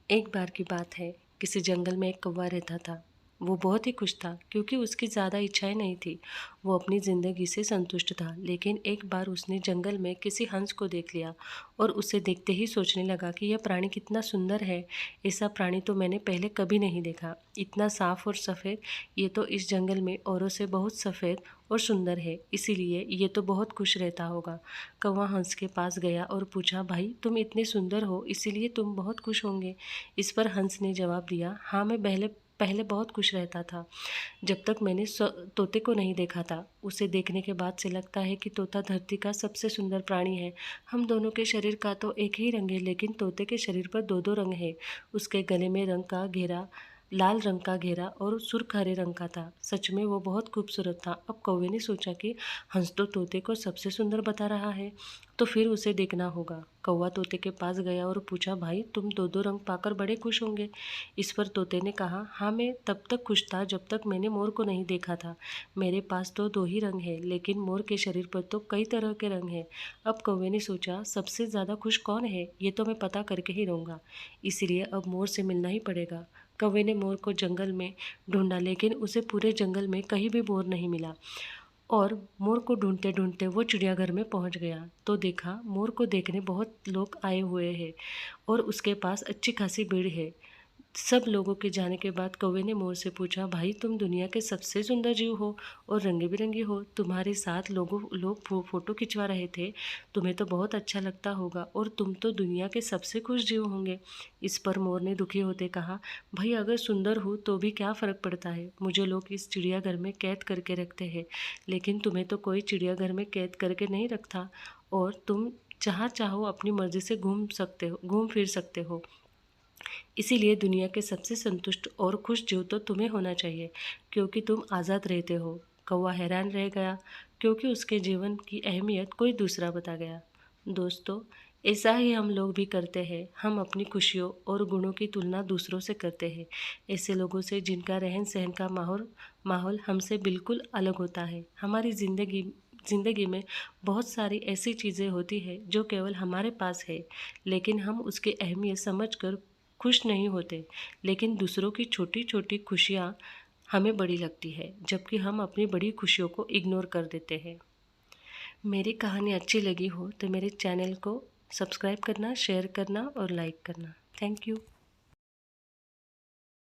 एक बार की बात है, किसी जंगल में एक कौवा रहता था। वो बहुत ही खुश था क्योंकि उसकी ज़्यादा इच्छाएं नहीं थी। वो अपनी ज़िंदगी से संतुष्ट था। लेकिन एक बार उसने जंगल में किसी हंस को देख लिया और उसे देखते ही सोचने लगा कि यह प्राणी कितना सुंदर है। ऐसा प्राणी तो मैंने पहले कभी नहीं देखा। इतना साफ और सफ़ेद, ये तो इस जंगल में औरों से बहुत सफ़ेद और सुंदर है, इसीलिए ये तो बहुत खुश रहता होगा। कौवा हंस के पास गया और पूछा, भाई तुम इतने सुंदर हो इसीलिए तुम बहुत खुश होंगे। इस पर हंस ने जवाब दिया, हाँ मैं पहले पहले बहुत खुश रहता था, जब तक मैंने तोते को नहीं देखा था। उसे देखने के बाद से लगता है कि तोता धरती का सबसे सुंदर प्राणी है। हम दोनों के शरीर का तो एक ही रंग है, लेकिन तोते के शरीर पर दो दो रंग है। उसके गले में रंग का घेरा, लाल रंग का घेरा और सुर्ख हरे रंग का था। सच में वो बहुत खूबसूरत था। अब कौवे ने सोचा कि हंस तो तोते को सबसे सुंदर बता रहा है, तो फिर उसे देखना होगा। कौवा तोते के पास गया और पूछा, भाई तुम दो दो रंग पाकर बड़े खुश होंगे। इस पर तोते ने कहा, हाँ मैं तब तक खुश था जब तक मैंने मोर को नहीं देखा था। मेरे पास तो दो ही रंग है, लेकिन मोर के शरीर पर तो कई तरह के रंग हैं। अब कौवे ने सोचा, सबसे ज़्यादा खुश कौन है, ये तो मैं पता करके ही रहूँगा। इसलिए अब मोर से मिलना ही पड़ेगा। कौवे ने मोर को जंगल में ढूंढा, लेकिन उसे पूरे जंगल में कहीं भी मोर नहीं मिला। और मोर को ढूंढते ढूंढते वो चिड़ियाघर में पहुंच गया, तो देखा मोर को देखने बहुत लोग आए हुए हैं और उसके पास अच्छी खासी भीड़ है। सब लोगों के जाने के बाद कौवे ने मोर से पूछा, भाई तुम दुनिया के सबसे सुंदर जीव हो और रंगे बिरंगे हो। तुम्हारे साथ लोग फोटो खिंचवा रहे थे। तुम्हें तो बहुत अच्छा लगता होगा और तुम तो दुनिया के सबसे खुश जीव होंगे। इस पर मोर ने दुखी होते कहा, भाई अगर सुंदर हूँ तो भी क्या फ़र्क पड़ता है। मुझे लोग इस चिड़ियाघर में कैद करके रखते हैं, लेकिन तुम्हें तो कोई चिड़ियाघर में कैद करके नहीं रखता और तुम जहाँ चाहो अपनी मर्जी से घूम फिर सकते हो। इसीलिए दुनिया के सबसे संतुष्ट और खुश जीव तो तुम्हें होना चाहिए, क्योंकि तुम आज़ाद रहते हो। कौवा हैरान रह गया, क्योंकि उसके जीवन की अहमियत कोई दूसरा बता गया। दोस्तों, ऐसा ही हम लोग भी करते हैं। हम अपनी खुशियों और गुणों की तुलना दूसरों से करते हैं, ऐसे लोगों से जिनका रहन सहन का माहौल माहौल हमसे बिल्कुल अलग होता है। हमारी ज़िंदगी में बहुत सारी ऐसी चीज़ें होती हैं जो केवल हमारे पास है, लेकिन हम उसकी अहमियत समझकर खुश नहीं होते। लेकिन दूसरों की छोटी छोटी खुशियाँ हमें बड़ी लगती है, जबकि हम अपनी बड़ी खुशियों को इग्नोर कर देते हैं। मेरी कहानी अच्छी लगी हो तो मेरे चैनल को सब्सक्राइब करना, शेयर करना और लाइक करना। Thank you.